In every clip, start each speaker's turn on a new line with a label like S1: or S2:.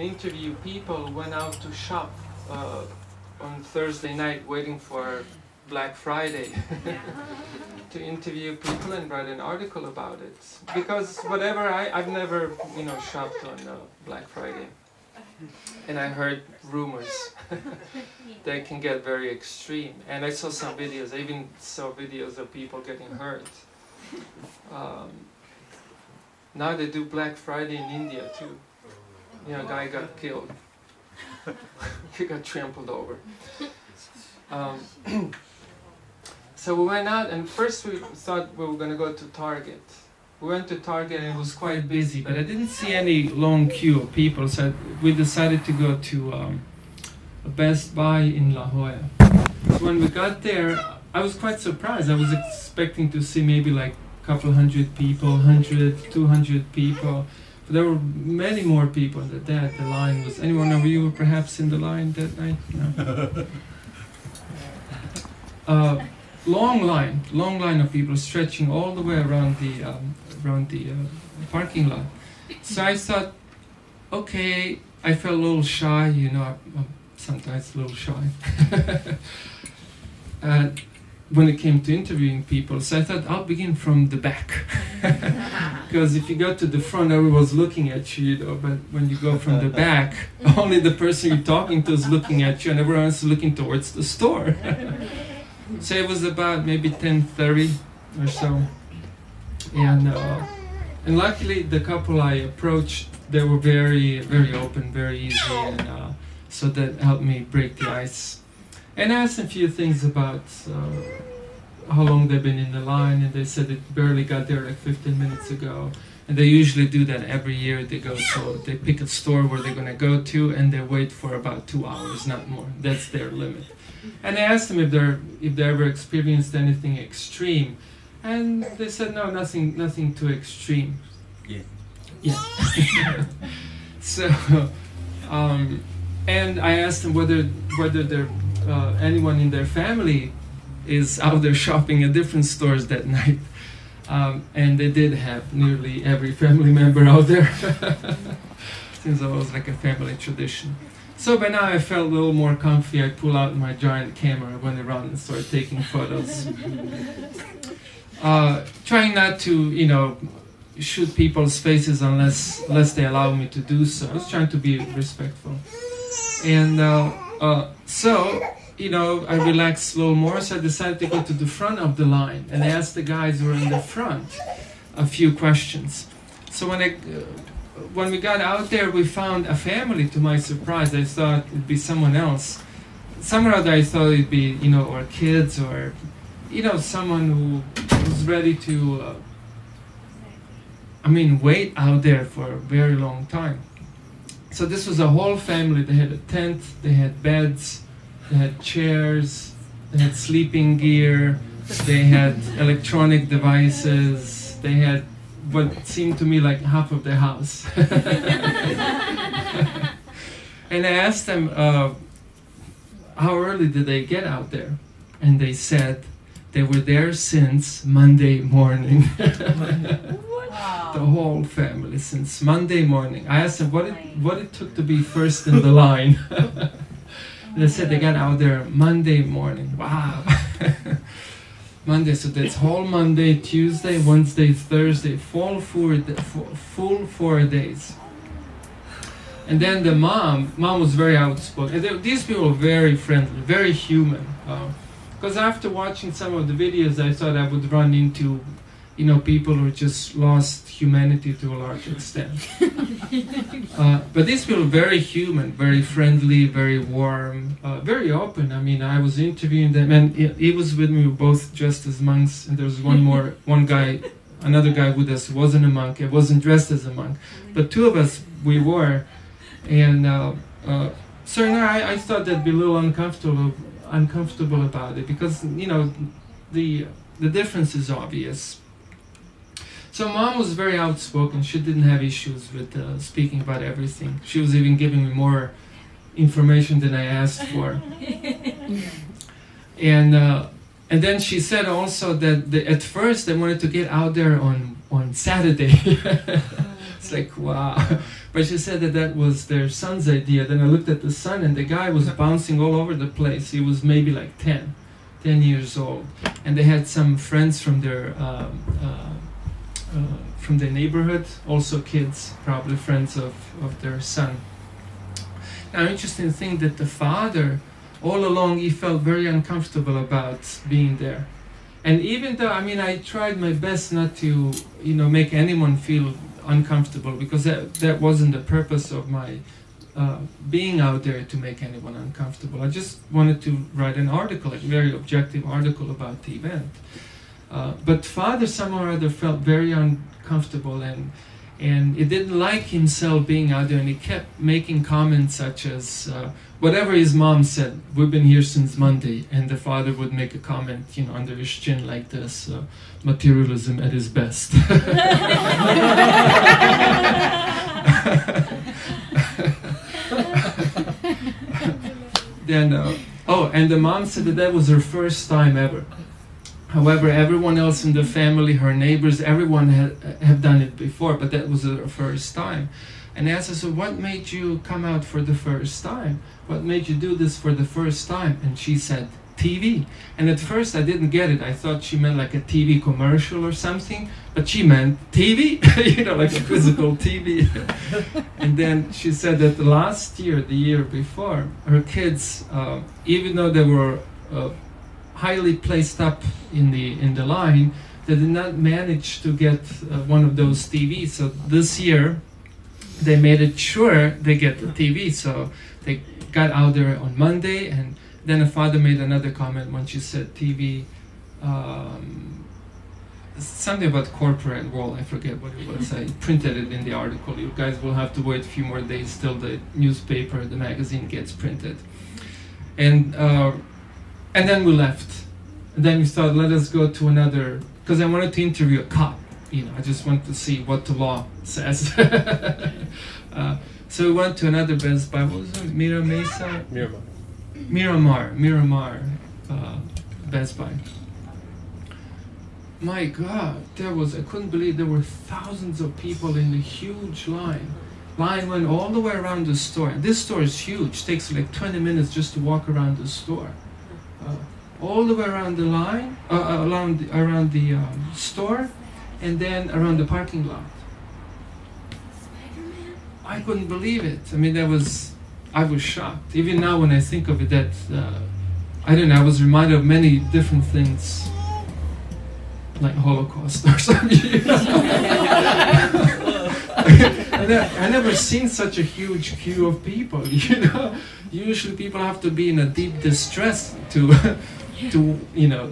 S1: interview people, went out to shop on Thursday night waiting for Black Friday to interview people and write an article about it. Because whatever, I've never, shopped on Black Friday. And I heard rumors they can get very extreme. And I saw some videos, I even saw videos of people getting hurt. Now they do Black Friday in India too. A guy got killed. He got trampled over. So we went out, and first we thought we were going to go to Target. We went to Target and it was quite busy, but I didn't see any long queue of people, so we decided to go to a Best Buy in La Jolla. So when we got there, I was quite surprised. I was expecting to see maybe like a couple hundred people, 100, 200 people. But there were many more people than that. The line was... Anyone of you were perhaps in the line that night? No. Long line of people stretching all the way around the parking lot. So I thought, okay, I felt a little shy, I'm sometimes a little shy. When it came to interviewing people, so I thought I'll begin from the back. Because if you go to the front, everyone's looking at you, but when you go from the back, only the person you're talking to is looking at you and everyone else is looking towards the store. So it was about maybe 10:30 or so, and luckily the couple I approached, they were very, very open, very easy, and so that helped me break the ice. And I asked them a few things about how long they've been in the line, and they said they barely got there like 15 minutes ago. And they usually do that every year. They pick a store where they're going to go to, and they wait for about 2 hours, not more. That's their limit. And I asked them if they ever experienced anything extreme, and they said no, nothing too extreme. Yeah. So, and I asked them whether there anyone in their family is out there shopping at different stores that night, and they did have nearly every family member out there. Since it was like a family tradition. So by now I felt a little more comfy. I pulled out my giant camera, went around and started taking photos. Trying not to, shoot people's faces unless they allow me to do so. I was trying to be respectful. And so, I relaxed a little more, so I decided to go to the front of the line and ask the guys who were in the front a few questions. So when we got out there, we found a family. To my surprise, I thought it'd be someone else. Somehow I thought it'd be, or kids, or, someone who was ready to, wait out there for a very long time. So this was a whole family. They had a tent, they had beds, they had chairs, they had sleeping gear, they had electronic devices, they had what seemed to me like half of the house. And I asked them, how early did they get out there? And they said they were there since Monday morning.
S2: Wow.
S1: The whole family, since Monday morning. I asked them what it took to be first in the line. They said they got out there Monday morning. Wow. Monday, so that's whole Monday, Tuesday, Wednesday, Thursday, full 4 days. And then the mom was very outspoken. And these people were very friendly, very human. Because after watching some of the videos, I thought I would run into, people who just lost humanity to a large extent. But these people were very human, very friendly, very warm, very open. I was interviewing them, and he was with me. We were both dressed as monks, and there was another guy with us who wasn't a monk. He wasn't dressed as a monk, but two of us we were. And so I thought that'd be a little uncomfortable about it, because the difference is obvious. So Mom was very outspoken. She didn't have issues with speaking about everything. She was even giving me more information than I asked for. And then she said also that at first they wanted to get out there on Saturday. It's like, wow. But she said that that was their son's idea. Then I looked at the son, and the guy was bouncing all over the place. He was maybe like 10 years old. And they had some friends from their neighborhood, also kids, probably friends of their son. Now, interesting thing that the father, all along, he felt very uncomfortable about being there. And even though, I mean, I tried my best not to, make anyone feel uncomfortable, because that wasn't the purpose of my being out there, to make anyone uncomfortable. I just wanted to write an article, a very objective article about the event. But father somehow or other felt very uncomfortable, and he didn't like himself being out there, and he kept making comments such as, whatever his mom said, we've been here since Monday, and the father would make a comment, under his chin like this, materialism at his best. Then, and the mom said that was her first time ever. However, everyone else in the family, her neighbors, everyone have done it before, but that was her first time. And I asked her, so what made you come out for the first time? What made you do this for the first time? And she said, TV. And at first I didn't get it. I thought she meant like a TV commercial or something, but she meant TV, like a physical TV. And then she said that last year, the year before, her kids, even though they were highly placed up in the line, they did not manage to get one of those TVs. So this year, they made it sure they get the TV. So they got out there on Monday, and then a father made another comment when she said TV, something about corporate world, I forget what it was. I printed it in the article. You guys will have to wait a few more days till the newspaper, the magazine gets printed. And then we left. And then we thought, let us go to another, because I wanted to interview a cop. I just wanted to see what the law says. So we went to another Best Buy. What was it? Miramar Best Buy. My God, I couldn't believe there were thousands of people in the huge line. Line went all the way around the store. This store is huge. It takes like 20 minutes just to walk around the store. All the way around the line, around the store, and then around the parking lot. I couldn't believe it. I mean, I was shocked. Even now when I think of it, I don't know, I was reminded of many different things, like Holocaust or something. I never seen such a huge queue of people, Usually people have to be in a deep distress to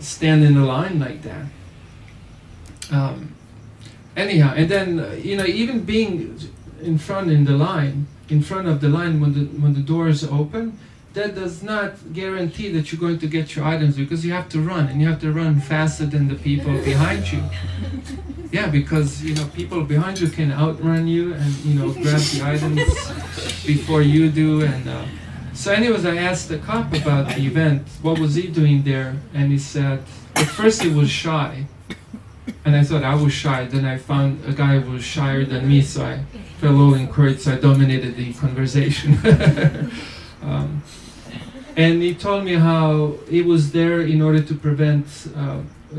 S1: stand in a line like that. Anyhow, and then, even being in front of the line when the doors open, that does not guarantee that you're going to get your items, because you have to run, and you have to run faster than the people behind you. Yeah, because people behind you can outrun you and grab the items before you do. And so anyways, I asked the cop about the event, what was he doing there, and he said at first he was shy, and I thought I was shy. Then I found a guy who was shyer than me, so I felt a little encouraged, so I dominated the conversation. And he told me how he was there in order to prevent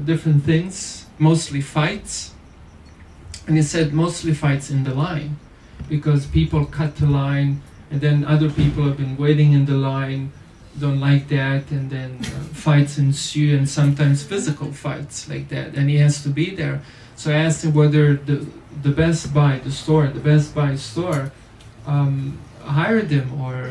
S1: different things, mostly fights. And he said mostly fights in the line, because people cut the line, and then other people have been waiting in the line, don't like that, and then fights ensue, and sometimes physical fights like that, and he has to be there. So I asked him whether the Best Buy store hired him or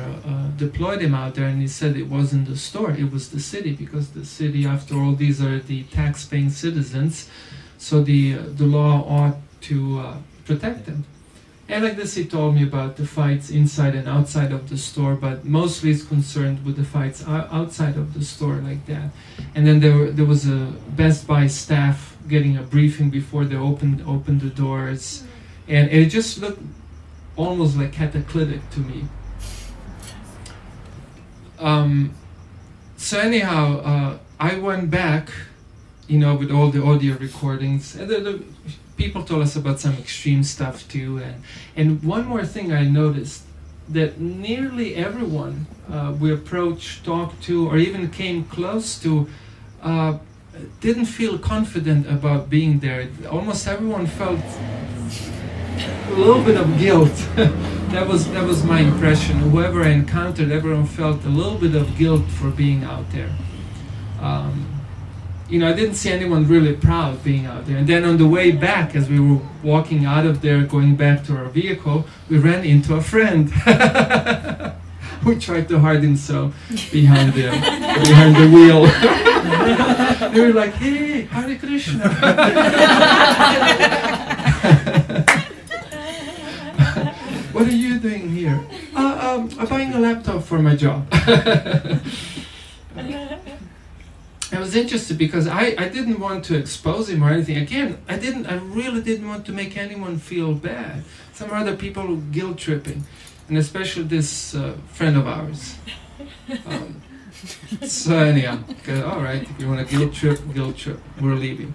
S1: deployed him out there, and he said it wasn't the store, it was the city, because the city, after all, these are the tax-paying citizens, so the law ought to protect them. And like this, he told me about the fights inside and outside of the store, but mostly it's concerned with the fights outside of the store like that. And then there was a Best Buy staff getting a briefing before they opened the doors, and it just looked almost like cataclysmic to me. So anyhow, I went back, with all the audio recordings, and people told us about some extreme stuff too, and one more thing I noticed, that nearly everyone we approached, talked to, or even came close to, didn't feel confident about being there. Almost everyone felt a little bit of guilt. That was my impression. Whoever I encountered, everyone felt a little bit of guilt for being out there. You know, I didn't see anyone really proud being out there. And then on the way back, as we were walking out of there, going back to our vehicle, we ran into a friend who tried to hide himself behind the wheel. They were like, "Hey, Hare Krishna." "What are you doing here?" I'm buying a laptop for my job." I was interested because I didn't want to expose him or anything. Again, I really didn't want to make anyone feel bad. Some other people were guilt tripping, and especially this friend of ours. So anyhow, okay, all right, if you want to guilt trip, we're leaving.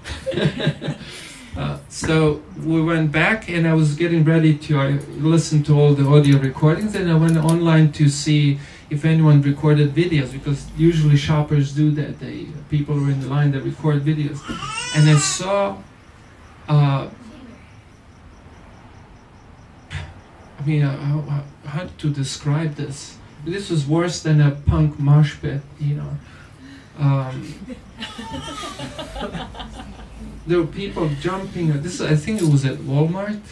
S1: So we went back, and I was getting ready to listen to all the audio recordings, and I went online to see if anyone recorded videos, because usually shoppers do that. People were in the line that record videos, and I saw. I mean, how to describe this? This was worse than a punk mosh pit, you know. There were people jumping. I think it was at Walmart,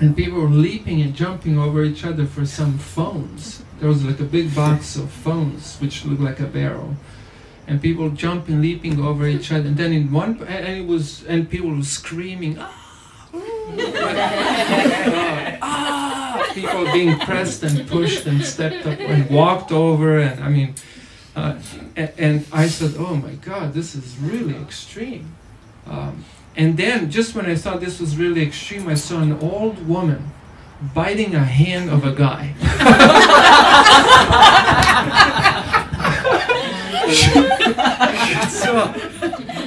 S1: and people were leaping and jumping over each other for some phones. There was like a big box of phones which looked like a barrel, and people jumping, leaping over each other. And then and people were screaming, "Ah!" People being pressed and pushed and stepped up and walked over, and I mean, and I said, "Oh my God, this is really extreme." And then, just when I thought this was really extreme, I saw an old woman biting a hand of a guy. So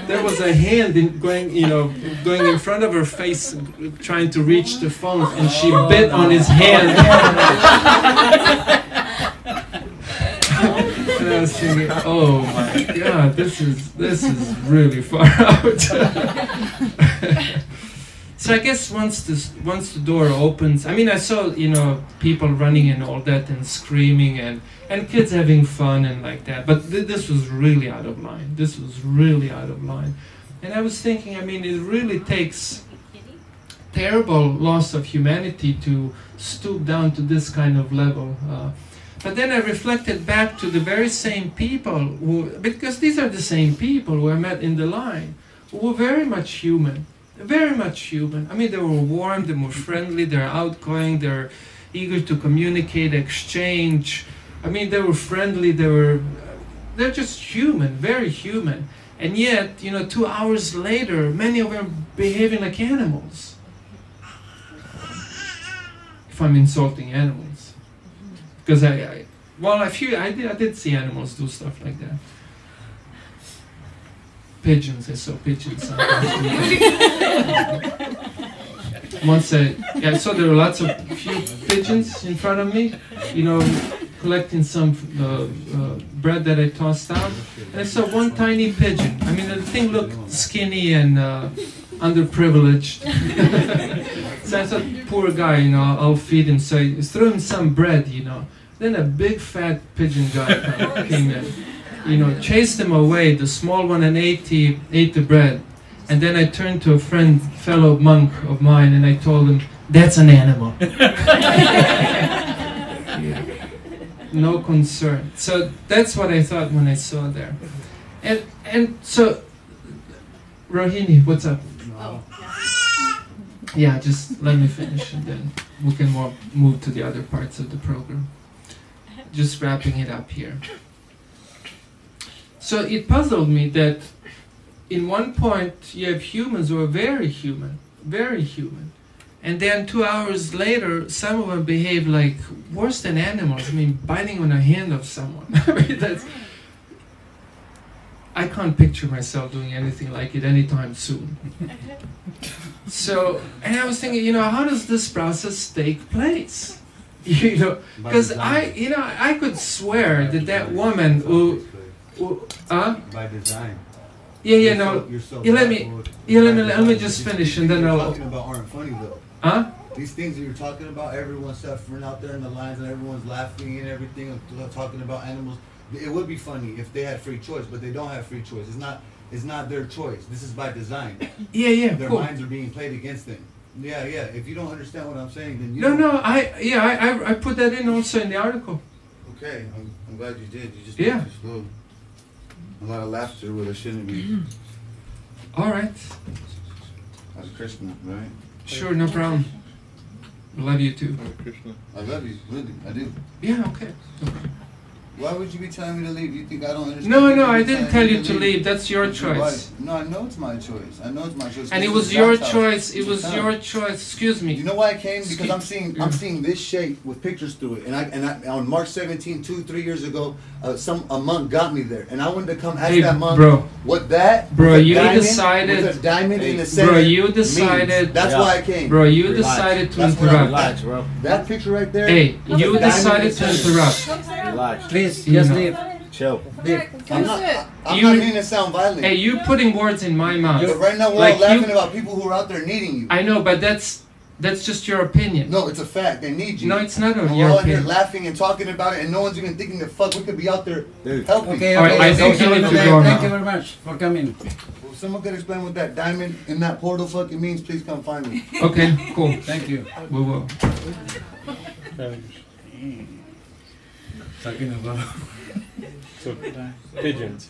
S1: there was a hand going in front of her face, trying to reach the phone, and she bit on his hand. And I was thinking, "Oh my God, this is really far out." So I guess once the door opens, I mean, I saw people running and all that and screaming and kids having fun and like that, but this was really out of line. This was really out of line, and I was thinking, I mean, it really takes terrible loss of humanity to stoop down to this kind of level. But then I reflected back to the very same people because these are the same people who I met in the line, who were very much human. Very much human. I mean, they were warm, they were friendly, they're outgoing, they're eager to communicate, exchange. I mean, they were friendly, they're just human, very human. And yet, 2 hours later, many of them behaving like animals. If I'm insulting animals. Because I did see animals do stuff like that. Pigeons, I saw pigeons. Once I saw there were few pigeons in front of me, collecting some bread that I tossed out. And I saw one tiny pigeon. I mean, the thing looked skinny and underprivileged. So I thought, poor guy, I'll feed him. So I threw him some bread, Then a big fat pigeon guy came in. Chased him away, the small one, and ate the bread. And then I turned to a fellow monk of mine, and I told him, "That's an animal." Yeah. No concern. So that's what I thought when I saw there. And so, Rohini, what's up?
S2: Oh,
S1: Yeah, just let me finish, and then we can move to the other parts of the program. Just wrapping it up here. So it puzzled me that in one point you have humans who are very human, and then 2 hours later some of them behave like worse than animals. I mean, biting on a hand of someone. I mean, I can't picture myself doing anything like it anytime soon. So, and I was thinking, how does this process take place? Because I could swear that woman who
S3: by design.
S1: Let me just finish and then I'll.
S3: Talking about aren't funny though.
S1: Huh?
S3: These things that you're talking about, everyone's suffering out there in the lines and everyone's laughing and everything, talking about animals. It would be funny if they had free choice, but they don't have free choice. It's not their choice. This is by design.
S1: Yeah,
S3: Their
S1: cool.
S3: minds are being played against them. Yeah. If you don't understand what I'm saying, then you
S1: I put that in also in the article.
S3: Okay, I'm glad you did. You just
S1: Yeah.
S3: slow. A lot of laughter where there shouldn't be.
S1: All right.
S3: That's Krishna, right?
S1: Sure, no problem. Love you too.
S3: I love you, really, I do.
S1: Yeah, okay.
S3: Why would you be telling me to leave? You think I don't understand?
S1: No, I didn't tell you to leave. That's your choice.
S3: Why? No, I know it's my choice.
S1: And it was your choice. It was your choice. Excuse me.
S3: You know why I came? Because I'm seeing this shape with pictures through it. And I on March 17, 3 years ago, a monk got me there, and I wanted to come ask that monk, what that?
S1: Bro, you
S3: diamond,
S1: decided.
S3: with a diamond in the center.
S1: Bro, you decided.
S3: Means. That's why I came.
S1: Bro, you decided to interrupt.
S4: Relax, bro.
S3: That picture right there.
S1: Hey, you decided to interrupt.
S4: Relax. Please, just leave. Chill.
S3: I'm not meaning to sound violent.
S1: Hey, you putting words in my mouth.
S3: But right now we're all laughing about people who are out there needing you.
S1: I know, but that's just your opinion.
S3: No, it's a fact. They need you.
S1: No, it's not
S3: your
S1: your
S3: opinion. We're all
S1: opinion.
S3: here laughing and talking about it, and no one's even thinking that fuck we could be out there helping.
S4: Okay,
S1: all right, I think you need to go
S4: Thank you
S1: now.
S4: very much for coming.
S3: Well, if someone could explain what that diamond in that portal fucking means, please come find me.
S1: Okay, cool.
S4: Thank you.
S1: We will.
S4: Talking about.
S5: So, pigeons.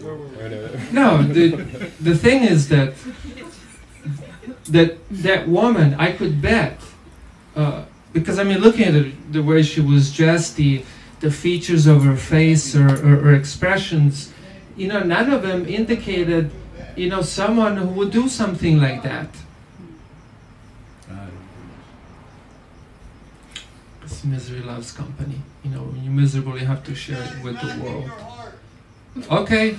S1: No, the thing is that woman, I could bet, because I mean, looking at it, the way she was dressed, the features of her face or her expressions, none of them indicated, someone who would do something like that. Because misery loves company. When you're miserable, you have to share it with the world. Okay.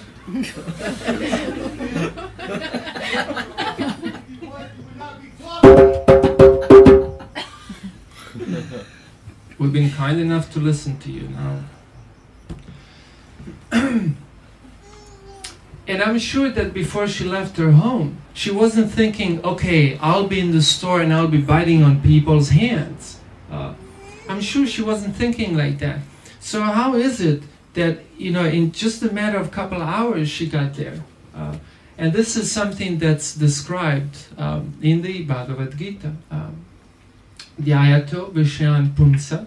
S1: We've been kind enough to listen to you now. And I'm sure that before she left her home, she wasn't thinking, okay, I'll be in the store and I'll be biting on people's hands. I'm sure she wasn't thinking like that. So how is it that, in just a matter of a couple of hours she got there? And this is something that's described in the Bhagavad Gita. Dhyayato Vishayan Punsa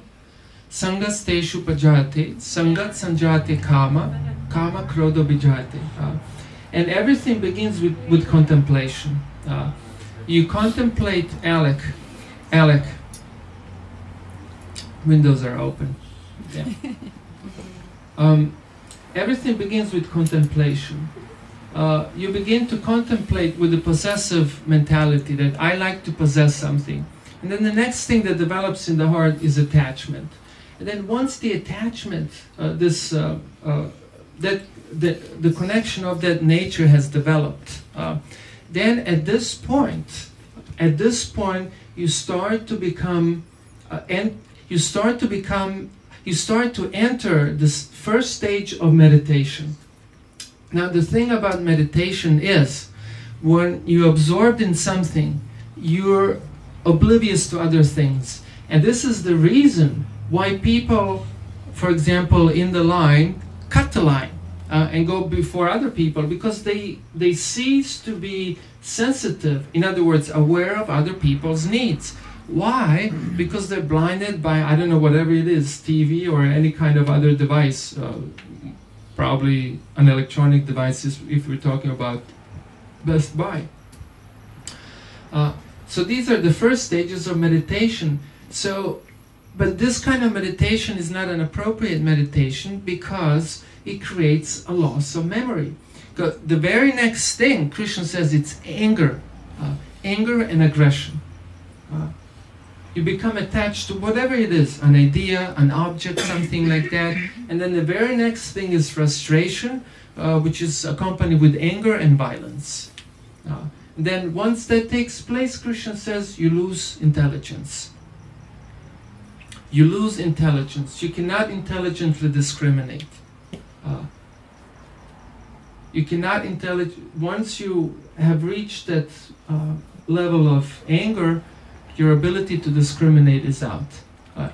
S1: Sangas Teshu Pajate Sangat Sanjate Kama Kama Krodo Bijate. And everything begins with contemplation. You contemplate Alec. Windows are open. Yeah. Everything begins with contemplation. You begin to contemplate with a possessive mentality that I like to possess something. And then the next thing that develops in the heart is attachment. And then once the attachment, the connection of that nature has developed, then at this point, you start to become, you start to enter this first stage of meditation. Now the thing about meditation is, when you're absorbed in something, you're oblivious to other things. And this is the reason why people, for example, in the line, cut the line and go before other people, because they cease to be sensitive, in other words, aware of other people's needs. Why? Because they're blinded by, I don't know, whatever it is, TV or any kind of other device, probably an electronic device if we're talking about Best Buy. So these are the first stages of meditation. But this kind of meditation is not an appropriate meditation because it creates a loss of memory. Because the very next thing, Krishna says, it's anger. Anger and aggression. You become attached to whatever it is, an idea, an object, something like that. And then the very next thing is frustration, which is accompanied with anger and violence. Then once that takes place, Krishna says, you lose intelligence. You lose intelligence. You cannot intelligently discriminate. You cannot once you have reached that level of anger, your ability to discriminate is out.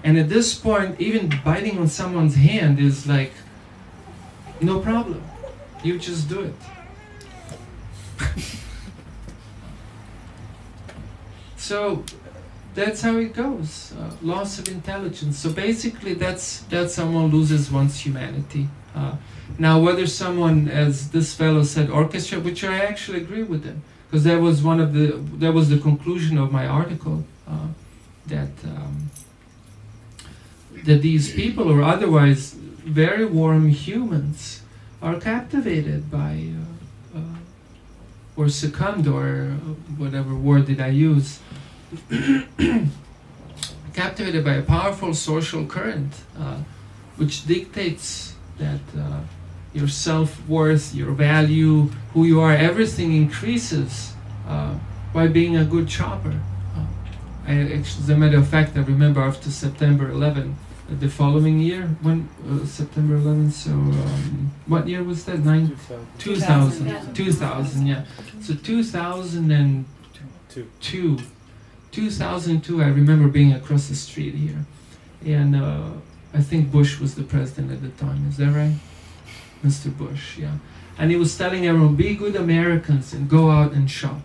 S1: And at this point, even biting on someone's hand is like, no problem. You just do it. So that's how it goes. Loss of intelligence. So basically, that's someone loses one's humanity. Now, whether someone, as this fellow said, orchestra, which I actually agree with him, because that was the conclusion of my article, that these people, or otherwise very warm humans, are captivated by, or succumbed, or whatever word did I use, captivated by a powerful social current, which dictates that your self-worth, your value, who you are, everything increases by being a good chopper. As a matter of fact, I remember after September 11, the following year, when September 11, so what year was that? 2000, yeah. So 2002, I remember being across the street here, and I think Bush was the president at the time. Is that right? Mr. Bush, yeah. And he was telling everyone, be good Americans and go out and shop,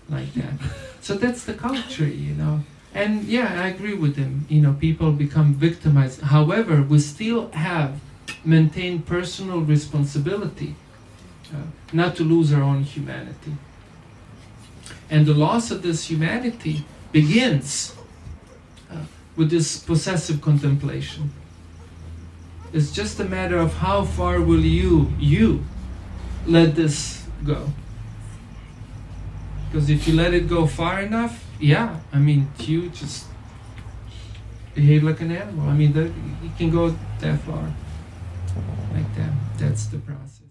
S1: like that. So that's the culture, you know. And yeah, I agree with him. You know, people become victimized. However, we still have maintained personal responsibility, not to lose our own humanity. And the loss of this humanity begins with this possessive contemplation. It's just a matter of how far will you let this go. Because if you let it go far enough, yeah, I mean, you just behave like an animal. I mean, you can go that far, like that. That's the process.